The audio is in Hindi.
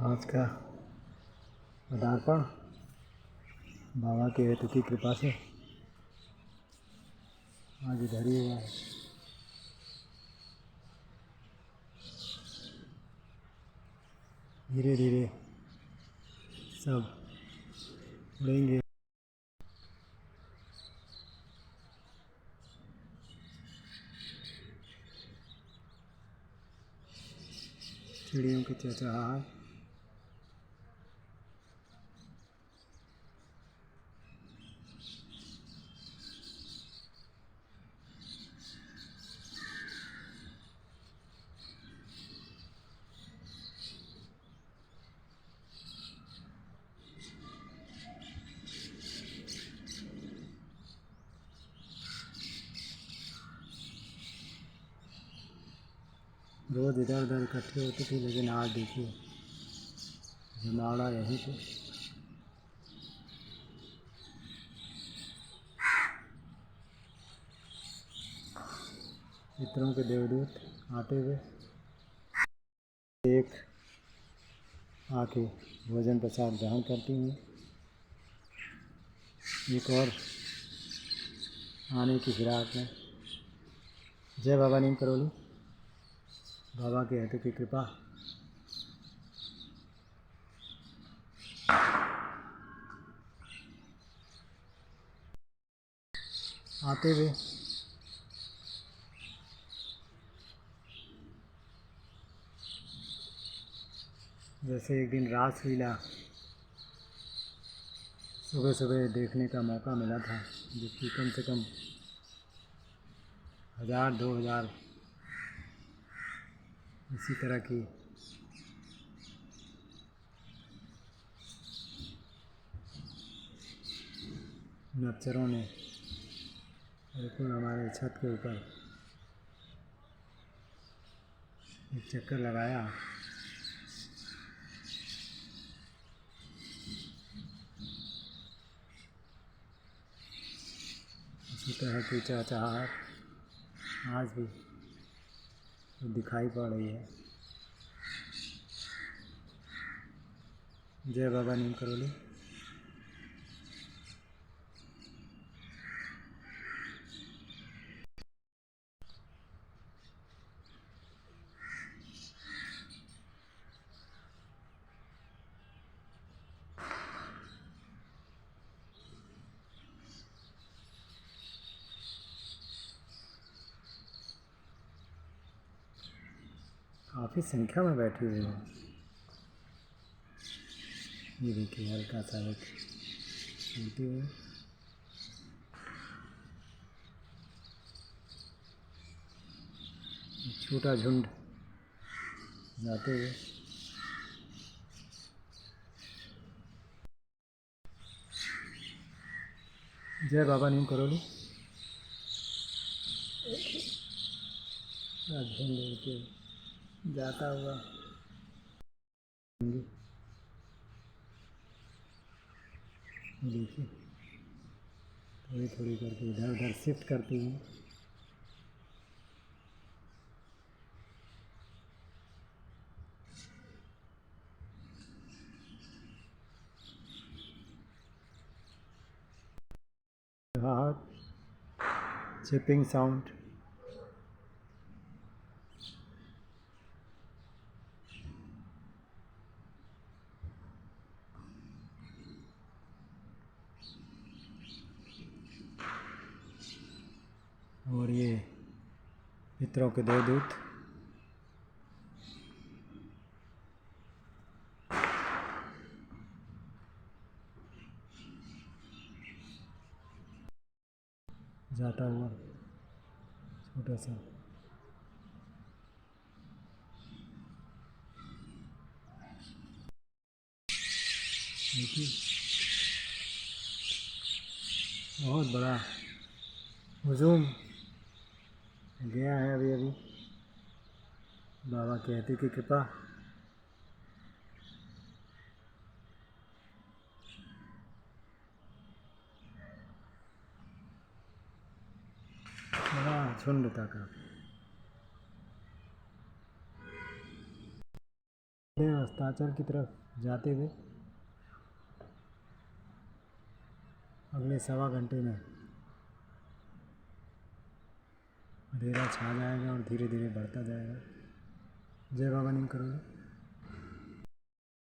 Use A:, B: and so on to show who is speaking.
A: आज का पदार्पण बाबा के हेतु की कृपा से आज इधर ही हुआ है। धीरे धीरे सब उड़ेंगे। चिड़ियों की चहचहाहट, रोज इधर उधर इकट्ठे होती थी, लेकिन आज देखिए जमावड़ा यहीं पे। पितरों के देवदूत आते हुए एक आके भोजन प्रसाद ग्रहण करती हुई, एक और आने की फिराक में। जय बाबा नीम करोली। बाबा के हेतु की कृपा। आते हुए जैसे एक दिन रासलीला सुबह सुबह देखने का मौका मिला था, जिसकी कम से कम 1000-2000 इसी तरह की नक्चरों ने बिल्कुल हमारे छत के ऊपर एक चक्कर लगाया। इसी तरह की चहचहाहट आज भी दिखाई पड़ रही है। जय बाबा नीम करोली। काफ़ी संख्या में बैठी हुई है। ये देखिए हल्का सा एक चलते हुए छोटा झुंड जाते हुए। जय बाबा नीम करोली। झुंड के जाता हुआ देखिए थोड़ी थोड़ी करके इधर उधर शिफ्ट करती हैं। चिपिंग साउंड, और ये पितरों के देवदूत जाता हुआ छोटा सा। देखिए बहुत बड़ा हुजूम गया है अभी अभी। बाबा के हेतु की कृपा। बड़ा झुंड था काफी। अस्ताचल की तरफ जाते हुए अगले 1.25 घंटे में अंधेरा छा जाएगा और धीरे धीरे बढ़ता जाएगा। जय बाबा नीम करोली।